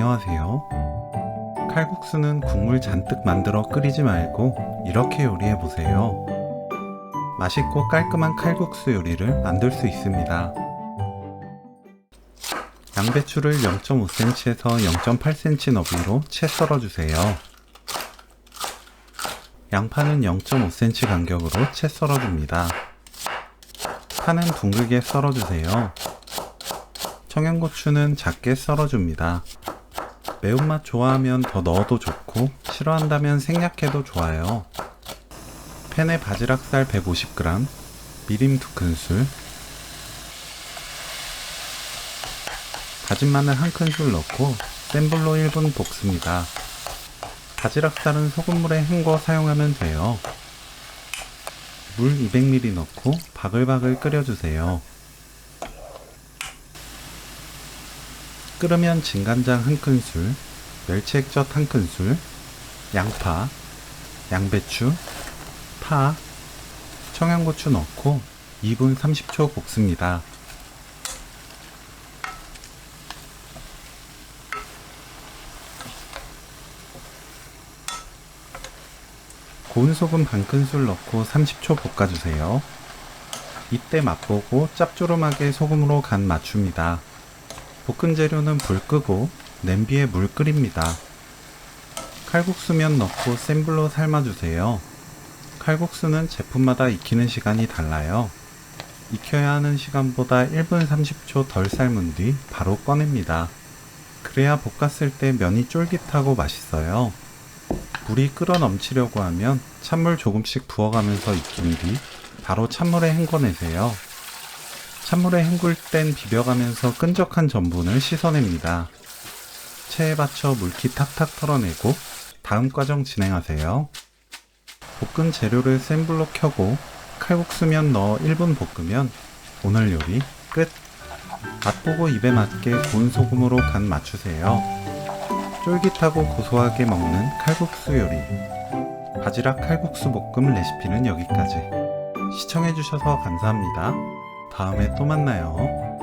안녕하세요. 칼국수는 국물 잔뜩 만들어 끓이지 말고 이렇게 요리해보세요. 맛있고 깔끔한 칼국수 요리를 만들 수 있습니다. 양배추를 0.5cm에서 0.8cm 너비로 채 썰어주세요. 양파는 0.5cm 간격으로 채 썰어줍니다. 파는 둥글게 썰어주세요. 청양고추는 작게 썰어줍니다. 매운맛 좋아하면 더 넣어도 좋고 싫어한다면 생략해도 좋아요. 팬에 바지락살 150g, 미림 2큰술, 다진 마늘 1큰술 넣고 센 불로 1분 볶습니다. 바지락살은 소금물에 헹궈 사용하면 돼요. 물 200ml 넣고 바글바글 끓여주세요. 끓으면 진간장 1큰술, 멸치액젓 1큰술, 양파, 양배추, 파, 청양고추 넣고 2분 30초 볶습니다. 고운 소금 1큰술 넣고 30초 볶아주세요. 이때 맛보고 짭조름하게 소금으로 간 맞춥니다. 볶은 재료는 불 끄고 냄비에 물 끓입니다. 칼국수면 넣고 센 불로 삶아주세요. 칼국수는 제품마다 익히는 시간이 달라요. 익혀야 하는 시간보다 1분 30초 덜 삶은 뒤 바로 꺼냅니다. 그래야 볶았을 때 면이 쫄깃하고 맛있어요. 물이 끓어 넘치려고 하면 찬물 조금씩 부어가면서 익힌 뒤 바로 찬물에 헹궈내세요. 찬물에 헹굴 땐 비벼가면서 끈적한 전분을 씻어냅니다. 체에 받쳐 물기 탁탁 털어내고 다음 과정 진행하세요. 볶은 재료를 센 불로 켜고 칼국수면 넣어 1분 볶으면 오늘 요리 끝! 맛보고 입에 맞게 고운 소금으로 간 맞추세요. 쫄깃하고 고소하게 먹는 칼국수 요리, 바지락 칼국수 볶음 레시피는 여기까지. 시청해주셔서 감사합니다. 다음에 또 만나요.